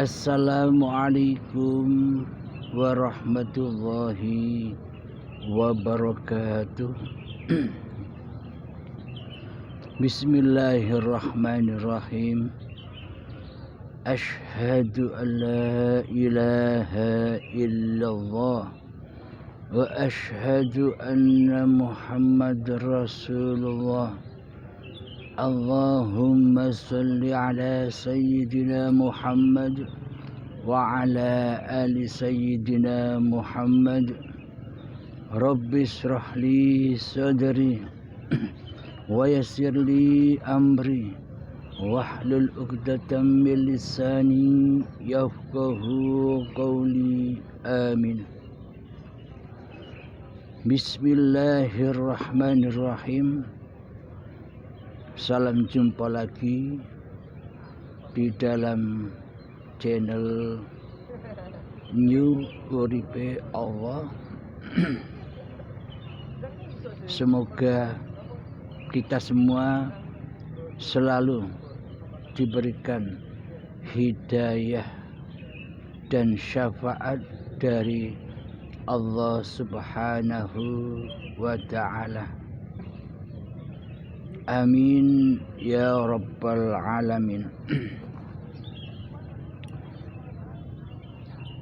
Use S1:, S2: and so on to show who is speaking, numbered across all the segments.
S1: Assalamualaikum warahmatullahi wabarakatuh. Bismillahirrahmanirrahim. Ashhadu an la ilaha illallah wa ashhadu anna Muhammadar Rasulullah. Allahumma salli ala Sayyidina Muhammad wa ala ali Sayyidina Muhammad. Rabbi shrah li sadri wa yassir li amri wahlul 'uqdatam min lisani yafqahu qawli. Amin. Bismillahirrahmanirrahim. Salam jumpa lagi di dalam channel New Uripe Allah. Semoga kita semua selalu diberikan hidayah dan syafaat dari Allah Subhanahu wa Ta'ala. Amin ya rabbal alamin.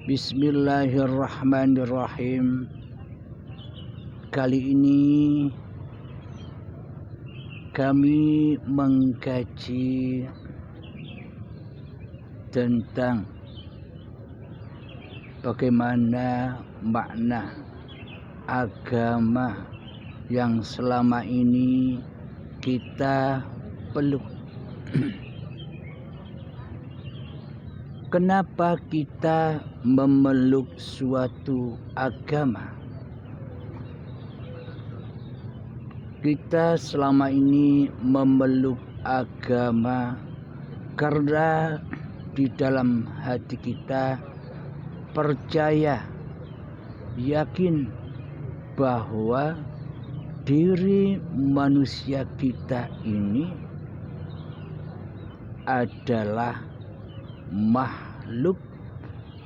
S1: Bismillahirrahmanirrahim. Kali ini kami mengkaji tentang bagaimana makna agama yang selama ini kita peluk. Kenapa kita memeluk suatu agama? Kita selama ini memeluk agama karena di dalam hati kita percaya, yakin bahwa diri manusia kita ini adalah makhluk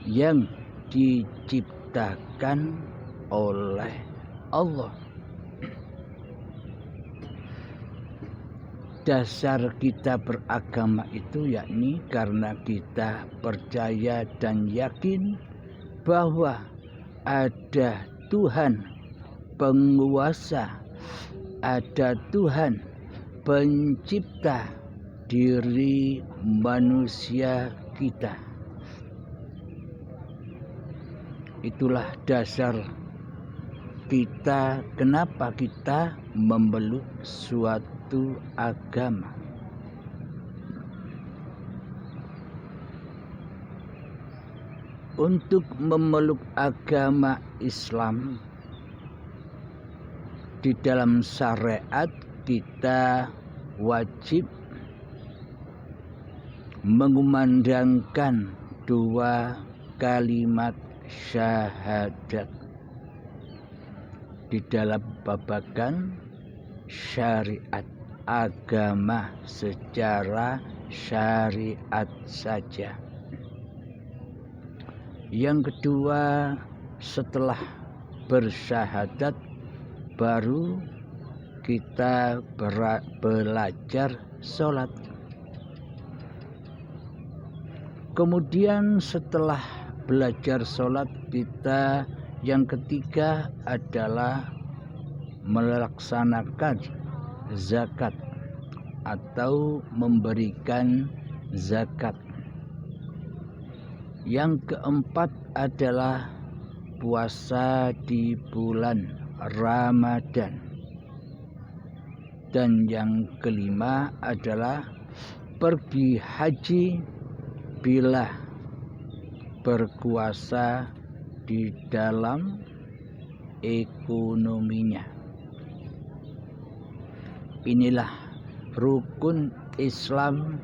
S1: yang diciptakan oleh Allah. Dasar kita beragama itu yakni karena kita percaya dan yakin bahwa ada Tuhan penguasa, ada Tuhan pencipta diri manusia kita. Itulah dasar kita, kenapa kita memeluk suatu agama. Untuk memeluk agama Islam, di dalam syariat kita wajib mengumandangkan dua kalimat syahadat di dalam babagan syariat, agama secara syariat saja. Yang kedua, setelah bersyahadat baru kita belajar sholat. Kemudian setelah belajar sholat kita yang ketiga adalah melaksanakan zakat atau memberikan zakat. Yang keempat adalah puasa di bulan Ramadan. Dan yang kelima adalah pergi haji bila berkuasa di dalam ekonominya. Inilah rukun Islam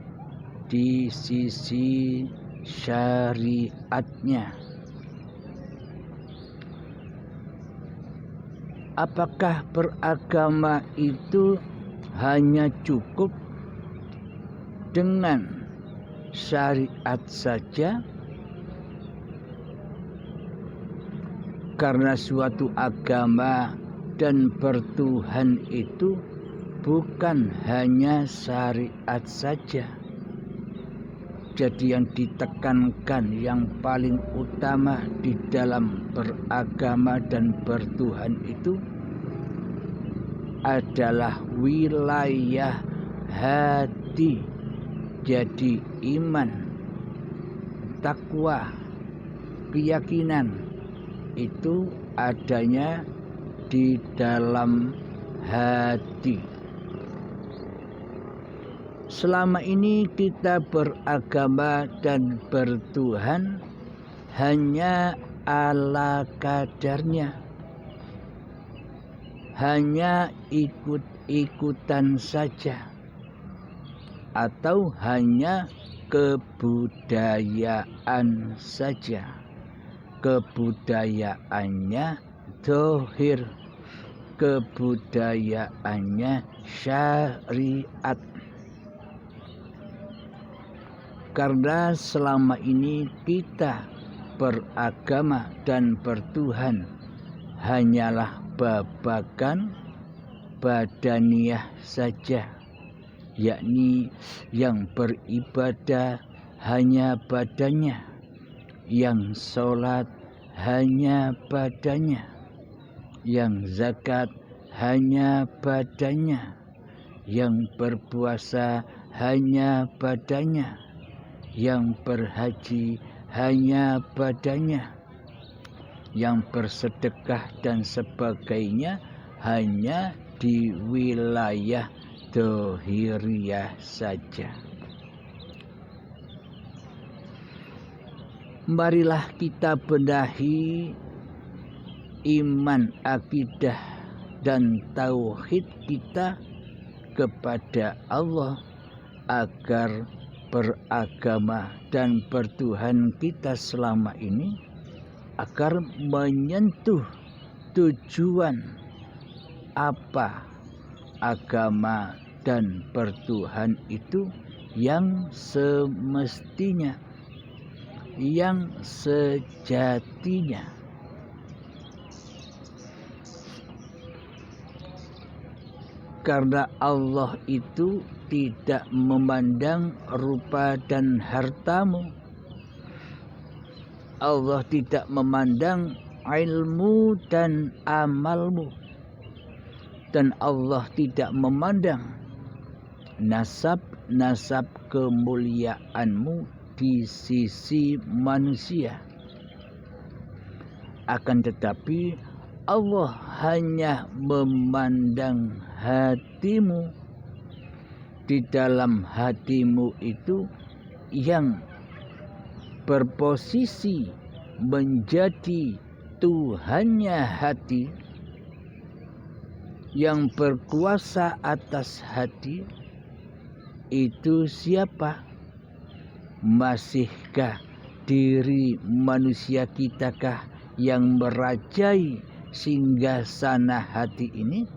S1: di sisi syariatnya. Apakah beragama itu hanya cukup dengan syariat saja Karena suatu agama dan bertuhan itu bukan hanya syariat saja. Jadi yang ditekankan yang paling utama di dalam beragama dan bertuhan itu adalah wilayah hati. Jadi iman, takwa, keyakinan itu adanya di dalam hati. Selama ini kita beragama dan bertuhan hanya ala kadarnya, hanya ikut-ikutan saja, atau hanya kebudayaan saja. Kebudayaannya dohir, kebudayaannya syariat. Karena selama ini kita beragama dan bertuhan hanyalah babakan badaniyah saja, yakni yang beribadah hanya badannya, yang sholat hanya badannya, yang zakat hanya badannya, yang berpuasa hanya badannya, yang berhaji hanya badannya, yang bersedekah dan sebagainya hanya di wilayah dohiriyah saja. Marilah kita benahi iman, akidah, dan tauhid kita kepada Allah agar beragama dan bertuhan kita selama ini agar menyentuh tujuan apa agama dan bertuhan itu yang semestinya, yang sejatinya. Karena Allah itu tidak memandang rupa dan hartamu. Allah tidak memandang ilmu dan amalmu. Dan Allah tidak memandang nasab kemuliaanmu di sisi manusia. Akan tetapi Allah hanya memandang hatimu. Di dalam hatimu itu yang berposisi menjadi Tuhannya hati, yang berkuasa atas hati, itu siapa? Masihkah diri manusia kitakah yang merajai singgasana hati ini,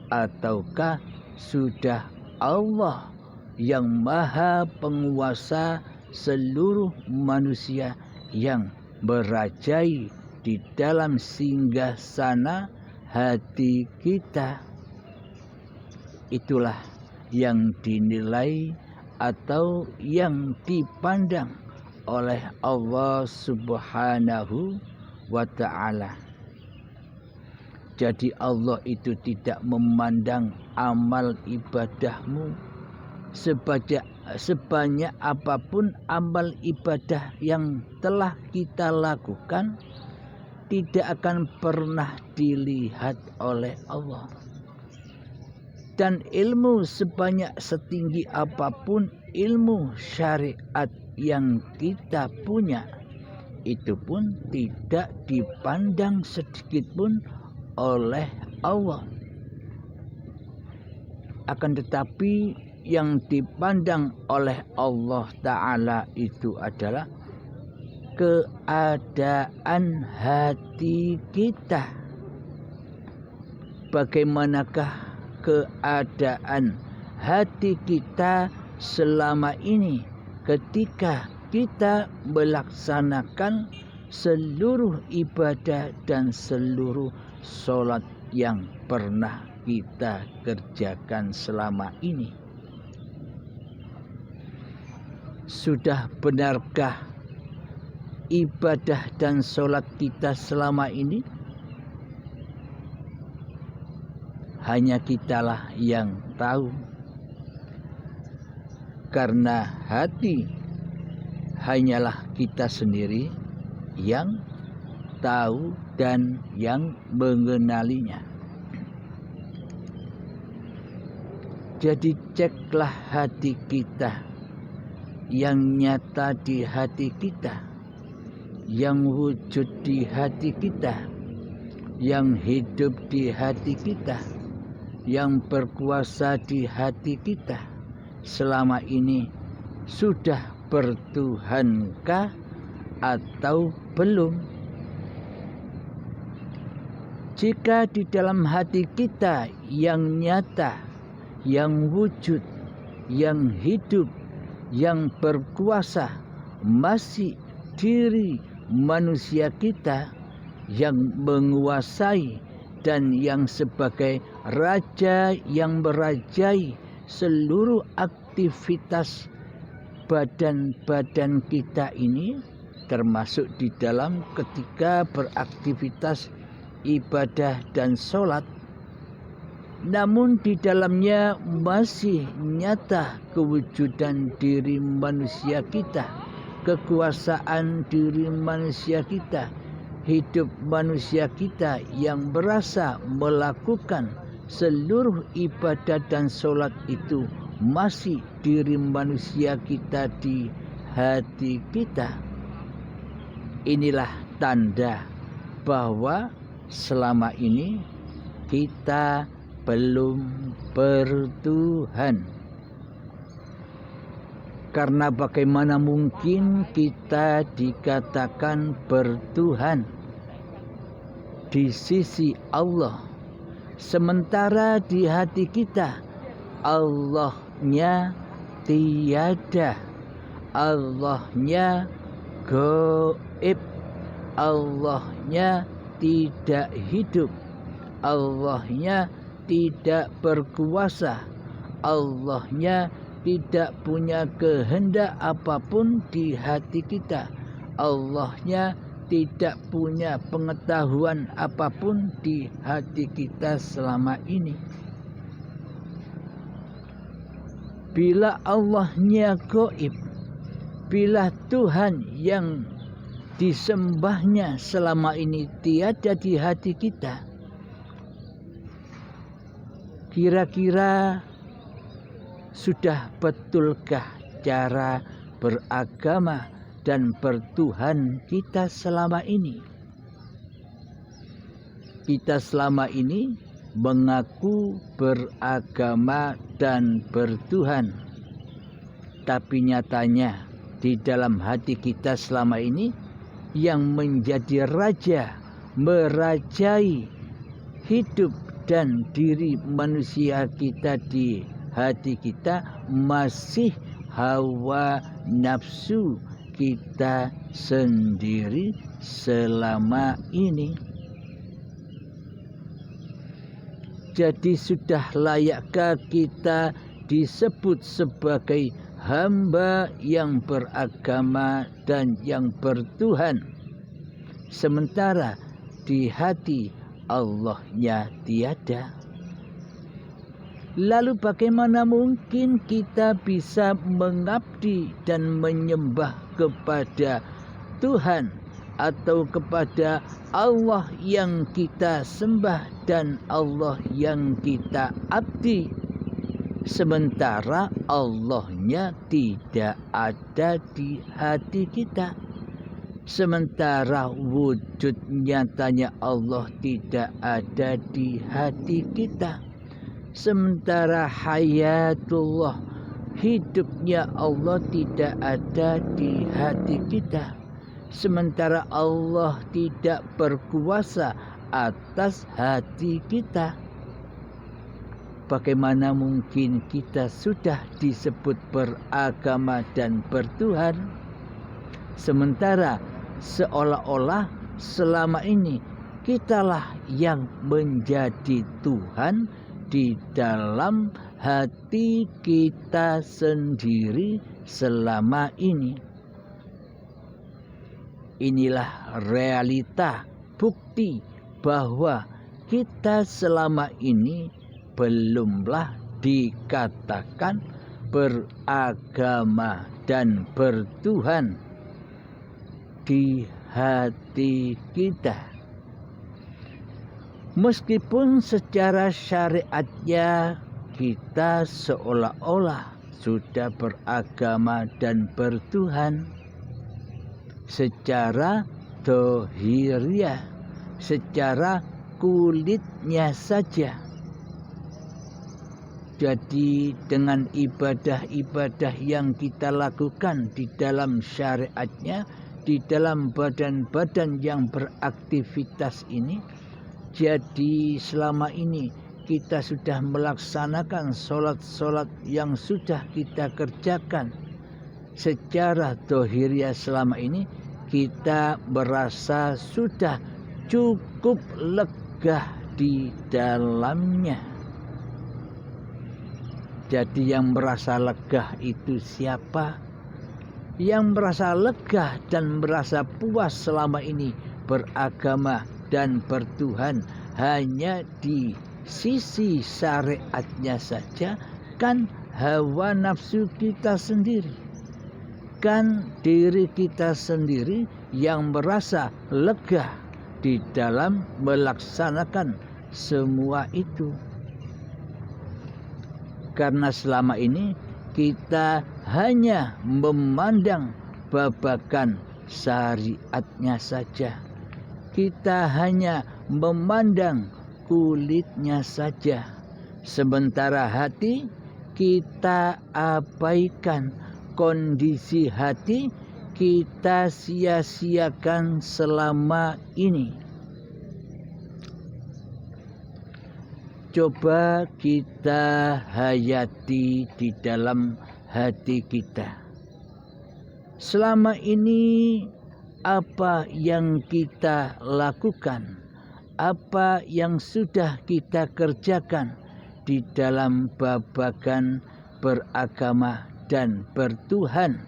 S1: ataukah sudah Allah yang maha penguasa seluruh manusia yang merajai di dalam singgasana hati kita? Itulah yang dinilai atau yang dipandang oleh Allah Subhanahu wa ta'ala. Jadi Allah itu tidak memandang amal ibadahmu sebanyak apapun amal ibadah yang telah kita lakukan, tidak akan pernah dilihat oleh Allah. Dan ilmu setinggi apapun ilmu syariat yang kita punya, itu pun tidak dipandang sedikit pun oleh Allah. Akan tetapi yang dipandang oleh Allah Ta'ala itu adalah keadaan hati kita. Bagaimanakah keadaan hati kita selama ini ketika kita melaksanakan seluruh ibadah dan seluruh sholat yang pernah kita kerjakan selama ini? Sudah benarkah ibadah dan sholat kita selama ini? Hanya kitalah yang tahu. Karena hati hanyalah kita sendiri yang tahu dan yang mengenalinya. Jadi ceklah hati kita, yang nyata di hati kita, yang wujud di hati kita, yang hidup di hati kita, yang berkuasa di hati kita. Selama ini sudah bertuhankah atau belum? Jika di dalam hati kita yang nyata, yang wujud, yang hidup, yang berkuasa masih diri manusia kita yang menguasai dan yang sebagai raja yang merajai seluruh aktivitas badan-badan kita ini, termasuk di dalam ketika beraktivitas ibadah dan sholat, namun di dalamnya masih nyata kewujudan diri manusia kita, kekuasaan diri manusia kita, hidup manusia kita yang berasa melakukan seluruh ibadah dan sholat itu masih diri manusia kita di hati kita. Inilah tanda bahwa selama ini kita belum bertuhan. Karena bagaimana mungkin kita dikatakan bertuhan di sisi Allah, sementara di hati kita Allahnya tiada, Allahnya gaib, Allahnya tidak hidup, Allahnya tidak berkuasa, Allahnya tidak punya kehendak apapun di hati kita, Allahnya tidak punya pengetahuan apapun di hati kita selama ini. Bila Allahnya gaib, bila Tuhan yang disembahnya selama ini tiada di hati kita, kira-kira sudah betulkah cara beragama dan bertuhan kita selama ini? Kita selama ini mengaku beragama dan bertuhan, tapi nyatanya di dalam hati kita selama ini yang menjadi raja, merajai hidup dan diri manusia kita di hati kita masih hawa nafsu kita sendiri selama ini. Jadi sudah layakkah kita disebut sebagai hamba yang beragama dan yang bertuhan, sementara di hati Allahnya tiada? Lalu bagaimana mungkin kita bisa mengabdi dan menyembah kepada Tuhan atau kepada Allah yang kita sembah dan Allah yang kita abdi, sementara Allahnya tidak ada di hati kita, sementara wujud nyatanya Allah tidak ada di hati kita, sementara hayatullah, hidupnya Allah tidak ada di hati kita, sementara Allah tidak berkuasa atas hati kita. Bagaimana mungkin kita sudah disebut beragama dan bertuhan, sementara seolah-olah selama ini kitalah yang menjadi Tuhan di dalam hati kita sendiri selama ini. Inilah realita, bukti bahwa kita selama ini belumlah dikatakan beragama dan bertuhan di hati kita. Meskipun secara syariatnya kita seolah-olah sudah beragama dan bertuhan, secara dohiriah, secara kulitnya saja. Jadi dengan ibadah-ibadah yang kita lakukan di dalam syariatnya, di dalam badan-badan yang beraktivitas ini, jadi selama ini kita sudah melaksanakan sholat-sholat yang sudah kita kerjakan. Secara dohiriah selama ini kita merasa sudah cukup lega di dalamnya. Jadi yang merasa lega itu siapa? Yang merasa lega dan merasa puas selama ini beragama dan bertuhan hanya di sisi syariatnya saja, kan hawa nafsu kita sendiri, kan diri kita sendiri yang merasa lega di dalam melaksanakan semua itu. Karena selama ini kita hanya memandang babakan syariatnya saja. Kita hanya memandang kulitnya saja. Sementara hati kita abaikan. Kondisi hati kita sia-siakan selama ini. Coba kita hayati di dalam hati kita. Selama ini apa yang kita lakukan, apa yang sudah kita kerjakan di dalam babagan beragama dan bertuhan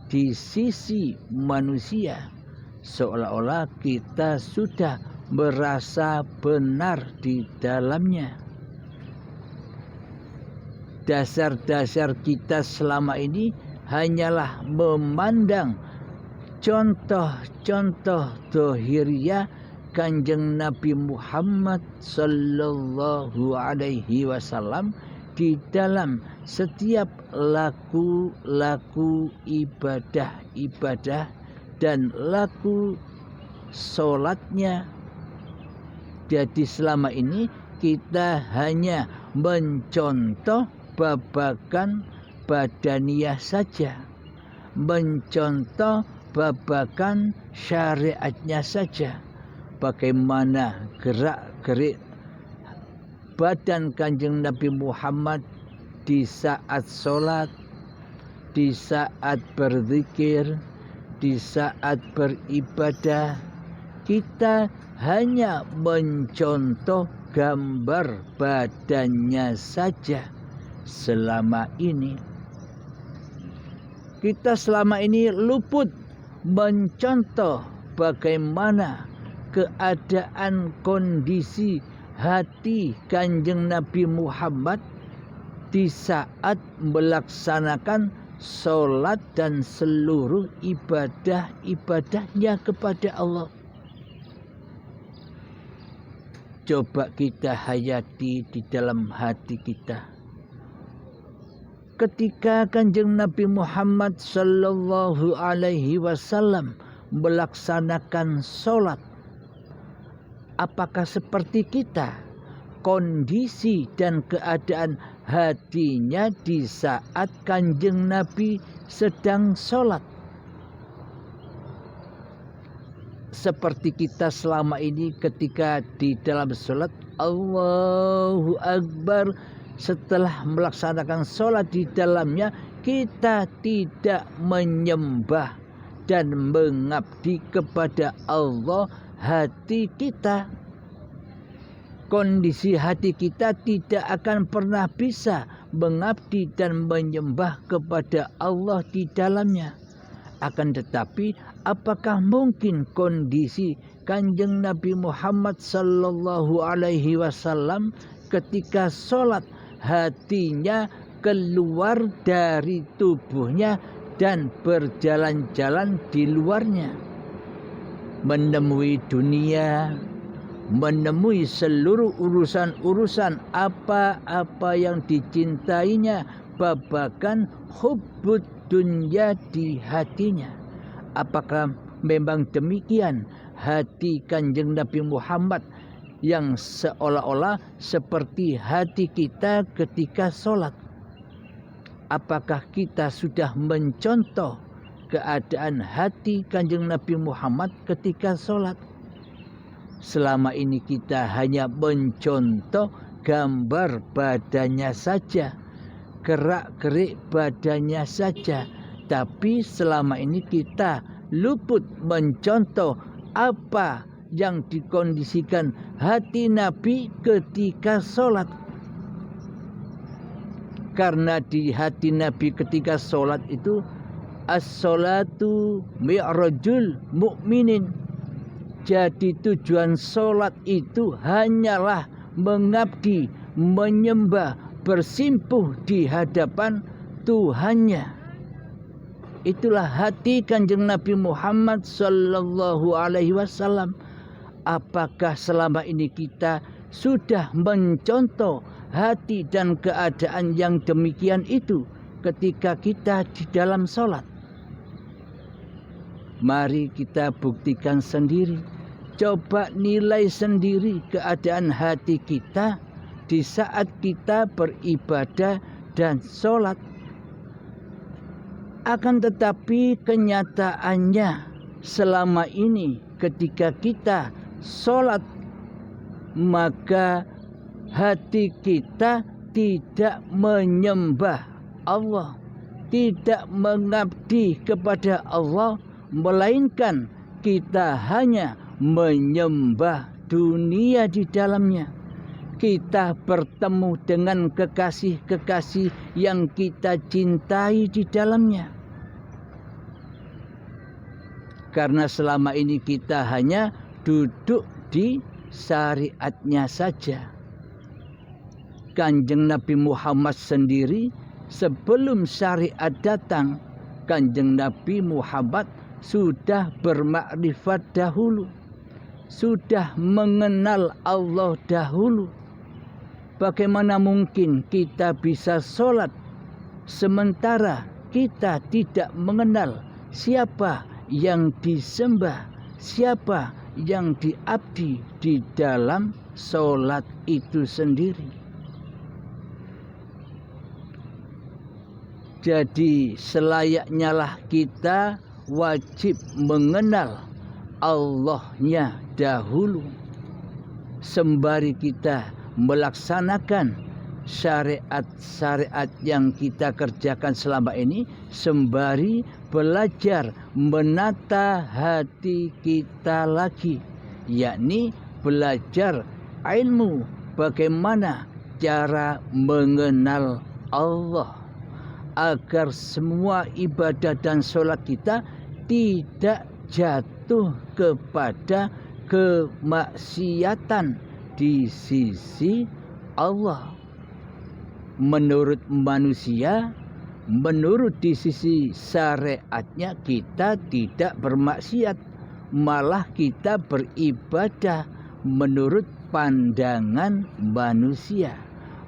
S1: di sisi manusia, seolah-olah kita sudah merasa benar di dalamnya. Dasar-dasar kita selama ini hanyalah memandang contoh-contoh dohiriah Kanjeng Nabi Muhammad sallallahu alaihi wasallam di dalam setiap laku-laku ibadah-ibadah dan laku sholatnya. Jadi selama ini kita hanya mencontoh babakan badaniyah saja, mencontoh babakan syariatnya saja. Bagaimana gerak-gerik badan Kanjeng Nabi Muhammad di saat sholat, di saat berzikir, di saat beribadah. Kita hanya mencontoh gambar badannya saja selama ini. Kita selama ini luput mencontoh bagaimana keadaan kondisi hati Kanjeng Nabi Muhammad di saat melaksanakan sholat dan seluruh ibadah-ibadahnya kepada Allah. Coba kita hayati di dalam hati kita. Ketika Kanjeng Nabi Muhammad sallallahu alaihi wasallam melaksanakan sholat, apakah seperti kita? Kondisi dan keadaan hatinya di saat Kanjeng Nabi sedang sholat. Seperti kita selama ini ketika di dalam sholat, Allahu Akbar, setelah melaksanakan sholat di dalamnya kita tidak menyembah, dan mengabdi kepada Allah hati kita. Kondisi hati kita tidak akan pernah bisa mengabdi dan menyembah kepada Allah di dalamnya. Akan tetapi apakah mungkin kondisi Kanjeng Nabi Muhammad sallallahu alaihi wasallam ketika sholat hatinya keluar dari tubuhnya dan berjalan-jalan di luarnya, menemui dunia, menemui seluruh urusan-urusan apa-apa yang dicintainya, babakan hubbud dunya di hatinya. Apakah memang demikian hati Kanjeng Nabi Muhammad yang seolah-olah seperti hati kita ketika sholat? Apakah kita sudah mencontoh keadaan hati Kanjeng Nabi Muhammad ketika sholat? Selama ini kita hanya mencontoh gambar badannya saja, gerak-gerik badannya saja. Tapi selama ini kita luput mencontoh apa yang dikondisikan hati Nabi ketika sholat. Karena di hati Nabi ketika sholat itu as-sholatu mi'rajul mu'minin. Jadi tujuan sholat itu hanyalah mengabdi, menyembah, bersimpuh di hadapan Tuhannya. Itulah hati Kanjeng Nabi Muhammad sallallahu alaihi wasallam. Apakah selama ini kita sudah mencontoh hati dan keadaan yang demikian itu ketika kita di dalam sholat? Mari kita buktikan sendiri. Coba nilai sendiri keadaan hati kita di saat kita beribadah dan sholat. Akan tetapi kenyataannya selama ini ketika kita sholat, maka hati kita tidak menyembah Allah, tidak mengabdi kepada Allah, melainkan kita hanya menyembah dunia di dalamnya. Kita bertemu dengan kekasih-kekasih yang kita cintai di dalamnya. Karena selama ini kita hanya duduk di syariatnya saja. Kanjeng Nabi Muhammad sendiri sebelum syariat datang, Kanjeng Nabi Muhammad sudah bermakrifat dahulu, sudah mengenal Allah dahulu. Bagaimana mungkin kita bisa sholat sementara kita tidak mengenal siapa yang disembah, siapa yang diabdi di dalam sholat itu sendiri? Jadi selayaknya lah kita wajib mengenal Allahnya dahulu, sembari kita melaksanakan syariat-syariat yang kita kerjakan selama ini, sembari belajar menata hati kita lagi, yakni belajar ilmu bagaimana cara mengenal Allah, agar semua ibadah dan sholat kita tidak jatuh kepada kemaksiatan di sisi Allah. Menurut manusia, menurut di sisi syariatnya kita tidak bermaksiat, malah kita beribadah menurut pandangan manusia,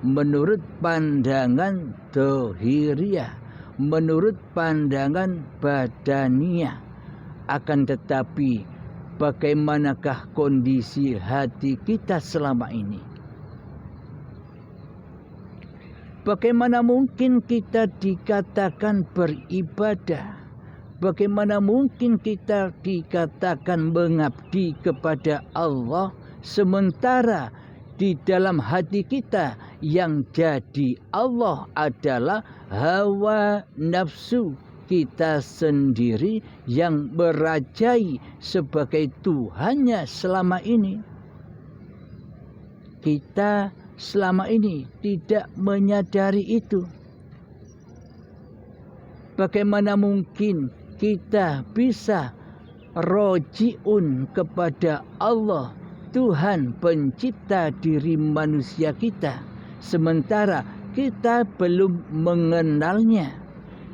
S1: menurut pandangan dohiriyah, menurut pandangan badaniyah. Akan tetapi bagaimanakah kondisi hati kita selama ini? Bagaimana mungkin kita dikatakan beribadah? Bagaimana mungkin kita dikatakan mengabdi kepada Allah, sementara di dalam hati kita yang jadi Allah adalah hawa nafsu, kita sendiri yang merajai sebagai Tuhannya selama ini. Kita selama ini tidak menyadari itu. Bagaimana mungkin kita bisa rojiun kepada Allah, Tuhan pencipta diri manusia kita, sementara kita belum mengenalnya.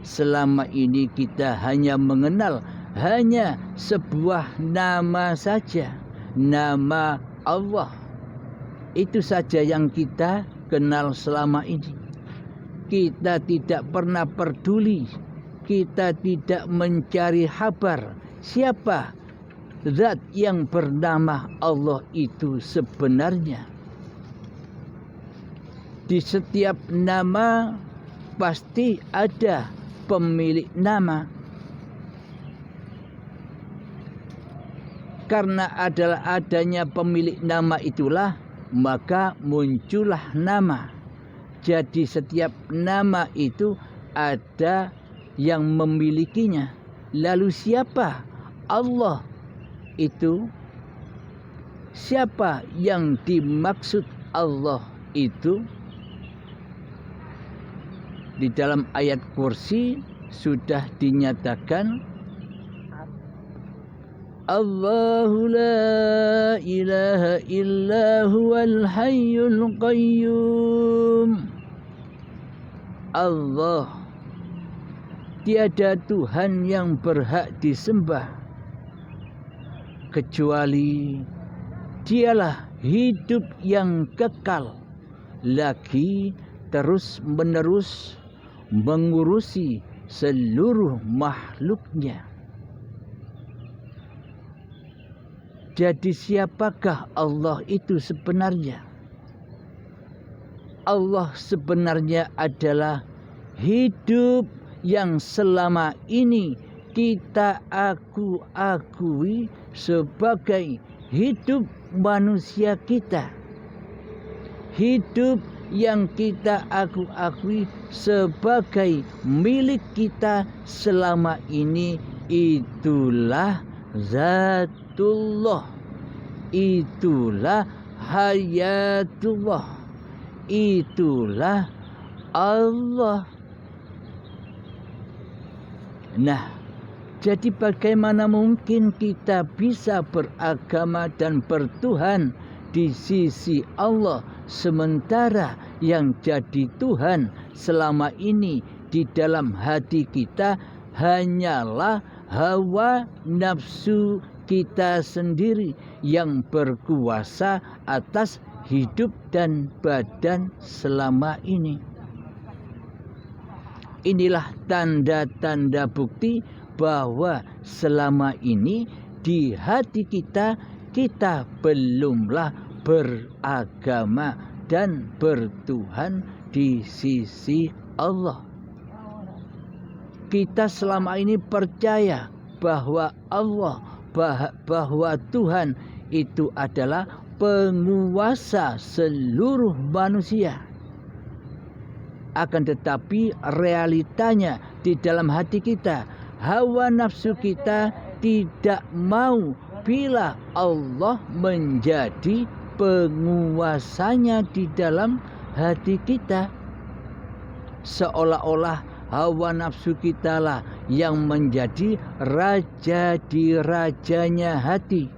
S1: Selama ini kita hanya mengenal hanya sebuah nama saja, nama Allah. Itu saja yang kita kenal selama ini. Kita tidak pernah peduli, kita tidak mencari kabar siapa zat yang bernama Allah itu sebenarnya. Di setiap nama pasti ada pemilik nama. Karena adanya pemilik nama itulah maka muncullah nama. Jadi setiap nama itu ada yang memilikinya. Lalu siapa Allah itu? Siapa yang dimaksud Allah itu? Di dalam ayat kursi sudah dinyatakan, Allahu la ilaha illa huwal hayyul qayyum. Allah, tiada Tuhan yang berhak disembah kecuali Dialah hidup yang kekal, lagi terus menerus mengurusi seluruh makhluknya. Jadi siapakah Allah itu sebenarnya? Allah sebenarnya adalah hidup yang selama ini kita akui sebagai hidup manusia kita. Hidup yang kita akui sebagai milik kita selama ini, itulah Zatullah, itulah Hayatullah, itulah Allah. Nah, jadi bagaimana mungkin kita bisa beragama dan bertuhan di sisi Allah, sementara yang jadi Tuhan selama ini di dalam hati kita hanyalah hawa nafsu kita sendiri yang berkuasa atas hidup dan badan selama ini. Inilah tanda-tanda bukti bahwa selama ini di hati kita belumlah beragama dan bertuhan di sisi Allah. Kita selama ini percaya bahwa Allah, bahwa Tuhan itu adalah penguasa seluruh manusia. Akan tetapi realitanya di dalam hati kita, hawa nafsu kita tidak mau bila Allah menjadi penguasanya di dalam hati kita. Seolah-olah hawa nafsu kita lah yang menjadi raja di rajanya hati.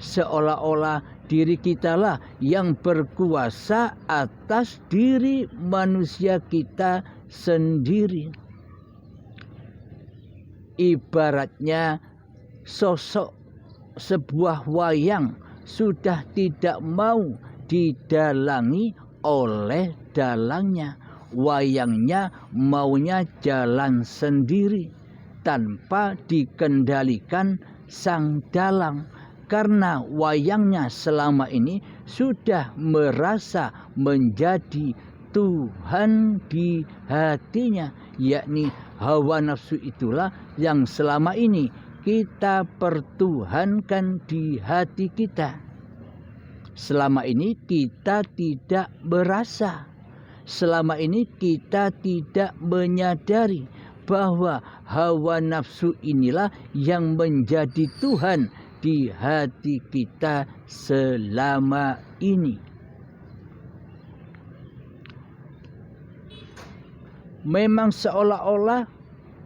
S1: Seolah-olah diri kita lah yang berkuasa atas diri manusia kita sendiri. Ibaratnya sosok sebuah wayang sudah tidak mau didalangi oleh dalangnya. Wayangnya maunya jalan sendiri tanpa dikendalikan sang dalang, karena wayangnya selama ini sudah merasa menjadi Tuhan di hatinya, yakni hawa nafsu itulah yang selama ini kita pertuhankan di hati kita. Selama ini kita tidak berasa, selama ini kita tidak menyadari bahwa hawa nafsu inilah yang menjadi Tuhan di hati kita selama ini. Memang seolah-olah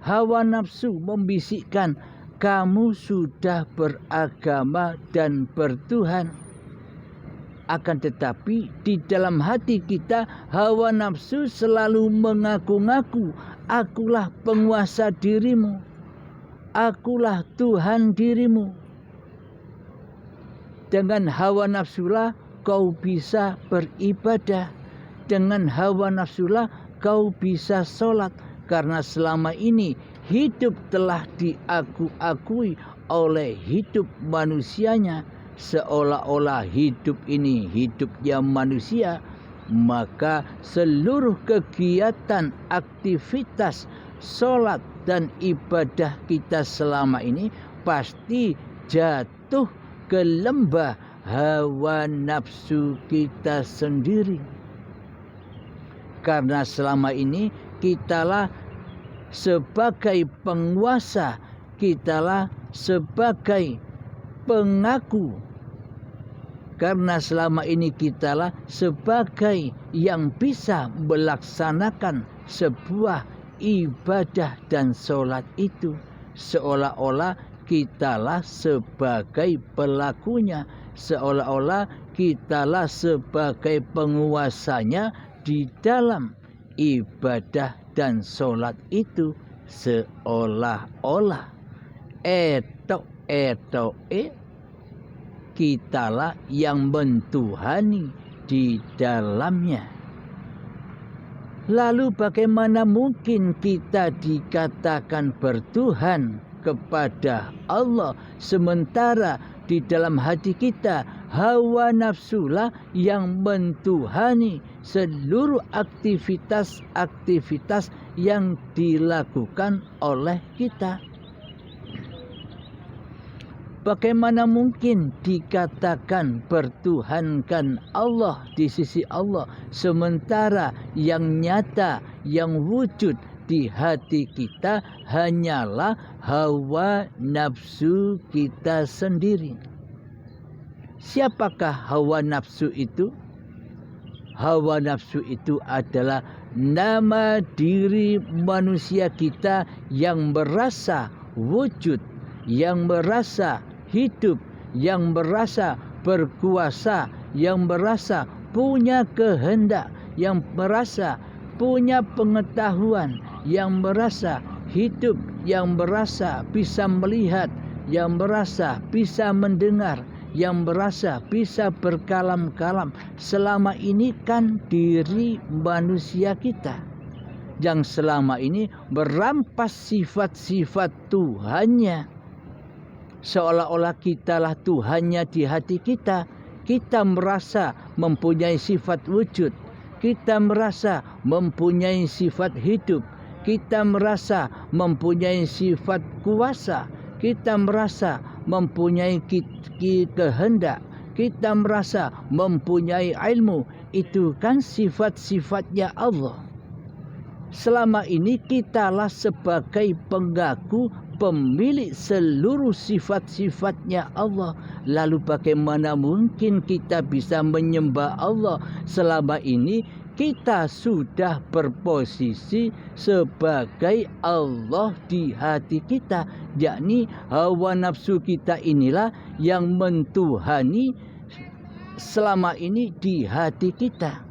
S1: hawa nafsu membisikkan, kamu sudah beragama dan bertuhan. Akan tetapi di dalam hati kita hawa nafsu selalu mengaku-ngaku, akulah penguasa dirimu, akulah Tuhan dirimu. Dengan hawa nafsulah kau bisa beribadah, dengan hawa nafsulah kau bisa sholat. Karena selama ini hidup telah diakui oleh hidup manusianya, seolah-olah hidup ini hidupnya manusia, maka seluruh kegiatan, aktivitas, sholat dan ibadah kita selama ini pasti jatuh ke lembah hawa nafsu kita sendiri. Karena selama ini kitalah sebagai penguasa, kitalah sebagai pengaku. Karena selama ini kitalah sebagai yang bisa melaksanakan sebuah ibadah dan sholat itu. Seolah-olah kitalah sebagai pelakunya, seolah-olah kitalah sebagai penguasanya di dalam ibadah dan sholat itu. Seolah-olah kitalah yang mentuhani di dalamnya. Lalu bagaimana mungkin kita dikatakan bertuhan kepada Allah sementara di dalam hati kita hawa nafsulah yang mentuhani seluruh aktivitas-aktivitas yang dilakukan oleh kita? Bagaimana mungkin dikatakan bertuhankan Allah di sisi Allah sementara yang nyata, yang wujud di hati kita hanyalah hawa nafsu kita sendiri? Siapakah hawa nafsu itu? Hawa nafsu itu adalah nama diri manusia kita yang merasa wujud, yang merasa hidup, yang merasa berkuasa, yang merasa punya kehendak, yang merasa punya pengetahuan, yang merasa hidup, yang merasa bisa melihat, yang merasa bisa mendengar, yang merasa bisa berkalam-kalam. Selama ini kan diri manusia kita yang selama ini merampas sifat-sifat Tuhannya. Seolah-olah kitalah Tuhannya di hati kita. Kita merasa mempunyai sifat wujud, kita merasa mempunyai sifat hidup, kita merasa mempunyai sifat kuasa, kita merasa mempunyai kehendak, kita merasa mempunyai ilmu. Itu kan sifat-sifatnya Allah. Selama ini kitalah sebagai pengaku pemilik seluruh sifat-sifatnya Allah. Lalu bagaimana mungkin kita bisa menyembah Allah selama ini kita sudah berposisi sebagai Allah di hati kita, yakni hawa nafsu kita inilah yang mentuhani selama ini di hati kita.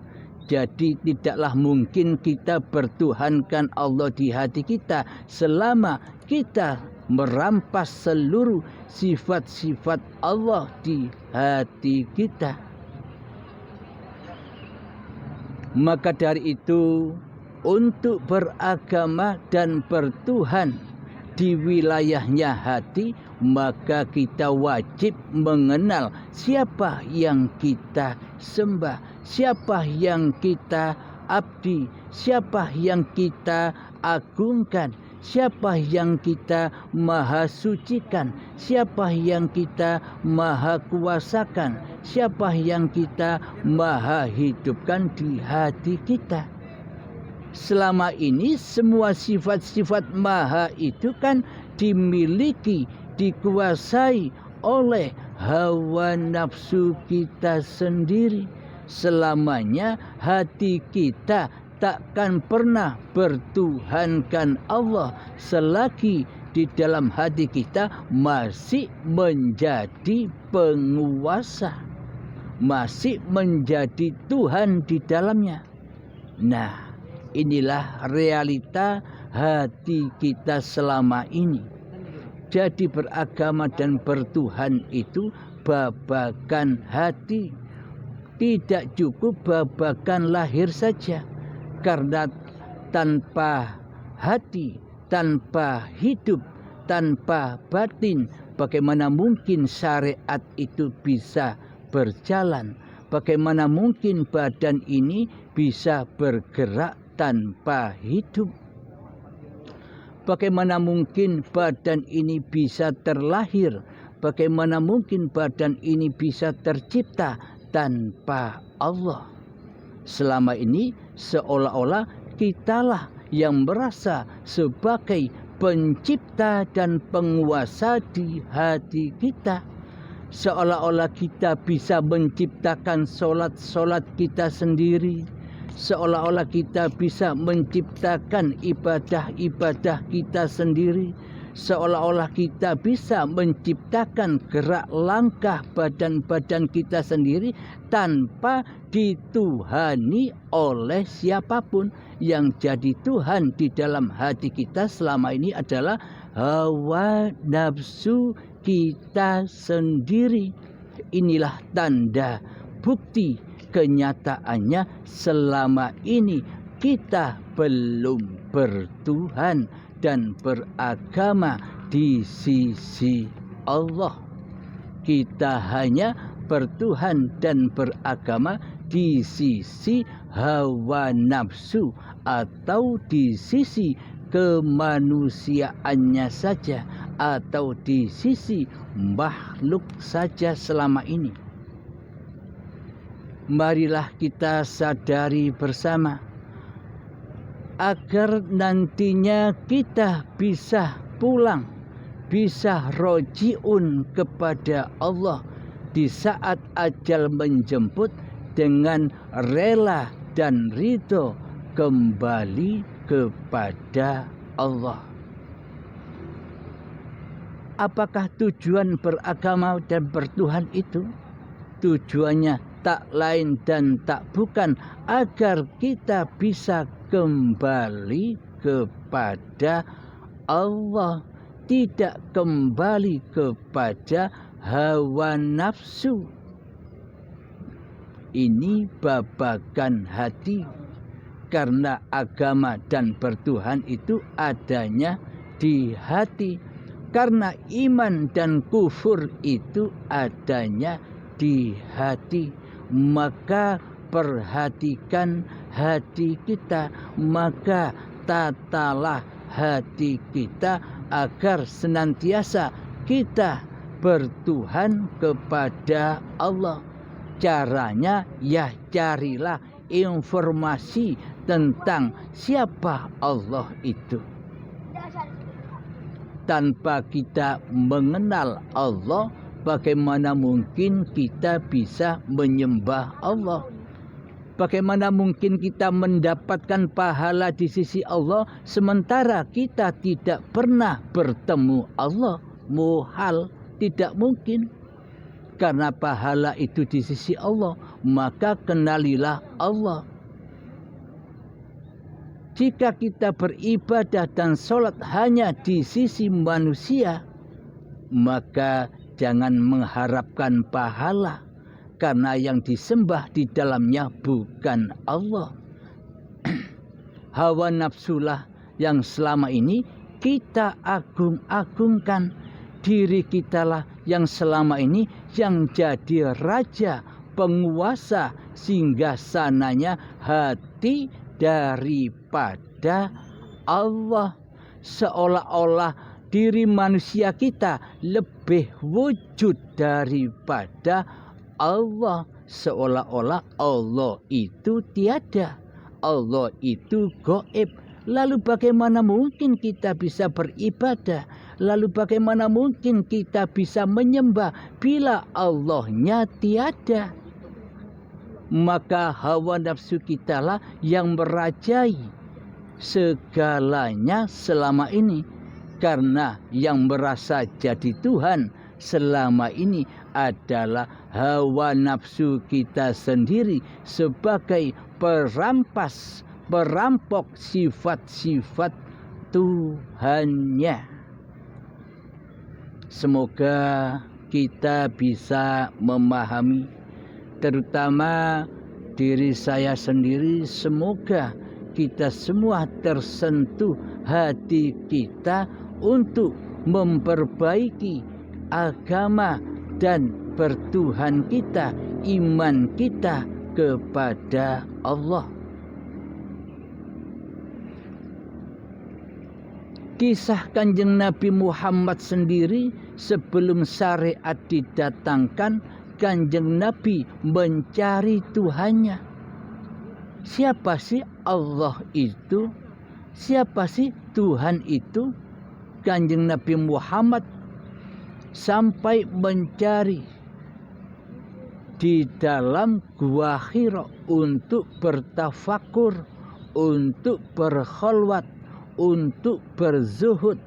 S1: Jadi tidaklah mungkin kita bertuhankan Allah di hati kita selama kita merampas seluruh sifat-sifat Allah di hati kita. Maka dari itu, untuk beragama dan bertuhan di wilayahnya hati, maka kita wajib mengenal siapa yang kita sembah, siapa yang kita abdi, siapa yang kita agungkan, siapa yang kita maha sucikan, siapa yang kita maha kuasakan, siapa yang kita maha hidupkan di hati kita. selama ini semua sifat-sifat maha itu kan dimiliki, dikuasai oleh hawa nafsu kita sendiri. Selamanya hati kita takkan pernah bertuhankan Allah selagi di dalam hati kita masih menjadi penguasa, masih menjadi Tuhan di dalamnya. Nah, inilah realita hati kita selama ini. Jadi beragama dan bertuhan itu babakan hati. Tidak cukup babakan lahir saja. Karena tanpa hati, tanpa hidup, tanpa batin, bagaimana mungkin syariat itu bisa berjalan? Bagaimana mungkin badan ini bisa bergerak tanpa hidup? Bagaimana mungkin badan ini bisa terlahir? Bagaimana mungkin badan ini bisa tercipta tanpa Allah? Selama ini seolah-olah kitalah yang merasa sebagai pencipta dan penguasa di hati kita. Seolah-olah kita bisa menciptakan solat-solat kita sendiri. Seolah-olah kita bisa menciptakan ibadah-ibadah kita sendiri. Seolah-olah kita bisa menciptakan gerak langkah badan-badan kita sendiri tanpa dituhani oleh siapapun. Yang jadi Tuhan di dalam hati kita selama ini adalah hawa nafsu kita sendiri. Inilah tanda bukti kenyataannya selama ini kita belum bertuhan dan beragama di sisi Allah. Kita hanya bertuhan dan beragama di sisi hawa nafsu atau di sisi kemanusiaannya saja, atau di sisi makhluk saja selama ini. Marilah kita sadari bersama agar nantinya kita bisa pulang, bisa rojiun kepada Allah di saat ajal menjemput dengan rela dan ridho kembali kepada Allah. Apakah tujuan beragama dan bertuhan itu? Tujuannya tak lain dan tak bukan agar kita bisa kembali kepada Allah, tidak kembali kepada hawa nafsu. Ini babakan hati, karena agama dan bertuhan itu adanya di hati, karena iman dan kufur itu adanya di hati. Maka perhatikan hati kita, maka tatalah hati kita agar senantiasa kita bertuhan kepada Allah. Caranya ya carilah informasi tentang siapa Allah itu. Tanpa kita mengenal Allah, bagaimana mungkin kita bisa menyembah Allah? Bagaimana mungkin kita mendapatkan pahala di sisi Allah sementara kita tidak pernah bertemu Allah? Muhal, tidak mungkin. Karena pahala itu di sisi Allah, maka kenalilah Allah. Jika kita beribadah dan sholat hanya di sisi manusia, maka jangan mengharapkan pahala, karena yang disembah di dalamnya bukan Allah. Hawa nafsulah yang selama ini kita agung-agungkan. Diri kitalah yang selama ini yang jadi raja, penguasa, singgasananya hati daripada Allah. Seolah-olah diri manusia kita lebih wujud daripada Allah. Seolah-olah Allah itu tiada, Allah itu gaib. Lalu bagaimana mungkin kita bisa beribadah? Lalu bagaimana mungkin kita bisa menyembah bila Allahnya tiada? Maka hawa nafsu kitalah yang merajai segalanya selama ini. Karena yang merasa jadi Tuhan selama ini adalah hawa nafsu kita sendiri sebagai perampok sifat-sifat Tuhannya. Semoga kita bisa memahami, terutama diri saya sendiri, semoga kita semua tersentuh hati kita untuk memperbaiki agama dan bertuhan kita, iman kita kepada Allah. Kisah Kanjeng Nabi Muhammad sendiri, sebelum syariat didatangkan, Kanjeng Nabi mencari Tuhannya. Siapa sih Allah itu? Siapa sih Tuhan itu? Kanjeng Nabi Muhammad sampai mencari di dalam Gua Hira untuk bertafakur, untuk berkhalwat, untuk berzuhud,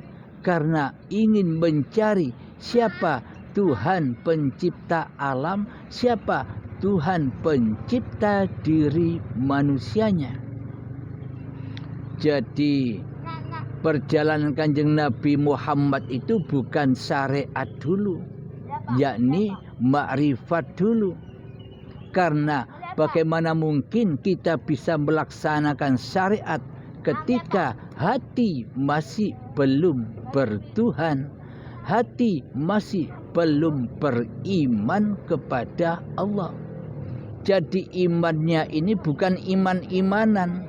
S1: karena ingin mencari siapa Tuhan pencipta alam, siapa Tuhan pencipta diri manusianya. Jadi perjalanan Kanjeng Nabi Muhammad itu bukan syariat dulu, yakni makrifat dulu. Karena bagaimana mungkin kita bisa melaksanakan syariat ketika hati masih belum bertuhan, hati masih belum beriman kepada Allah. Jadi imannya ini bukan iman-imanan,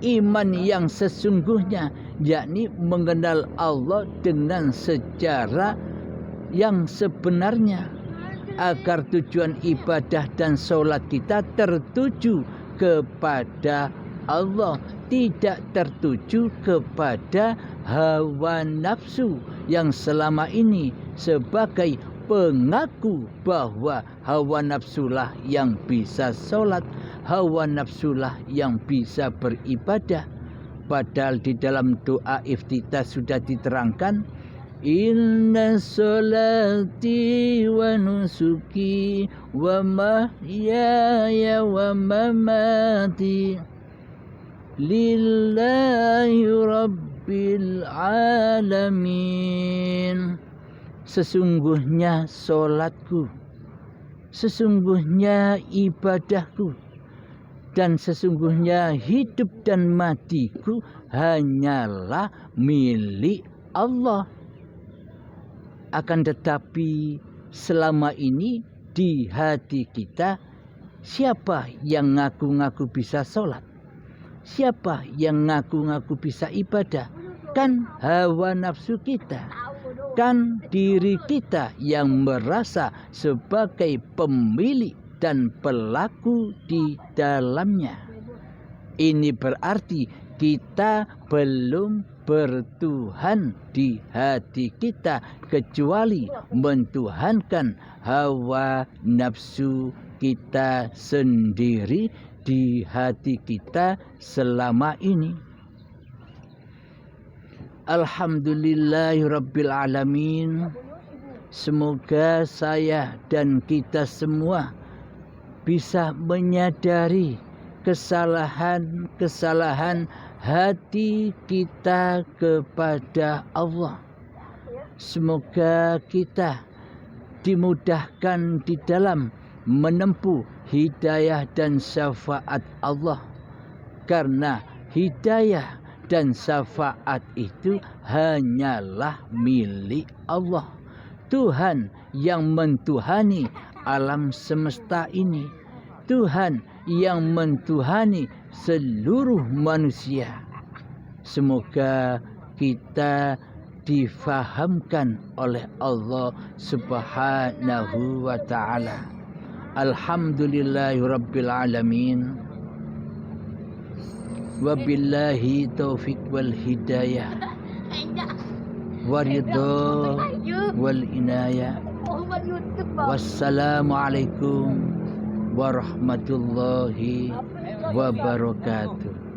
S1: iman yang sesungguhnya, yakni mengenal Allah dengan secara yang sebenarnya, agar tujuan ibadah dan sholat kita tertuju kepada Allah, tidak tertuju kepada hawa nafsu yang selama ini sebagai pengaku bahwa hawa nafsulah yang bisa sholat, hawa nafsulah yang bisa beribadah. Padahal di dalam doa iftitah sudah diterangkan, inna sholati wa nusuki wa mahyaya wa mamati lillahi rabbil alamin. Sesungguhnya sholatku, sesungguhnya ibadahku, dan sesungguhnya hidup dan matiku hanyalah milik Allah. Akan tetapi selama ini di hati kita, siapa yang ngaku-ngaku bisa sholat? Siapa yang ngaku-ngaku bisa ibadah? Kan hawa nafsu kita, kan diri kita yang merasa sebagai pemilik dan pelaku di dalamnya. Ini berarti kita belum bertuhan di hati kita, kecuali mentuhankan hawa nafsu kita sendiri di hati kita selama ini. Alhamdulillahirabbil alamin. Semoga saya dan kita semua bisa menyadari kesalahan-kesalahan hati kita kepada Allah. Semoga kita dimudahkan di dalam menempuh hidayah dan syafaat Allah, karena hidayah dan syafaat itu hanyalah milik Allah, Tuhan yang mentuhani alam semesta ini, Tuhan yang mentuhani seluruh manusia. Semoga kita difahamkan oleh Allah Subhanahu wa ta'ala. Alhamdulillahirabbil alamin. Wabillahi taufiq wal hidayah. Waridho wal inayah. Wassalamualaikum warahmatullahi wabarakatuh.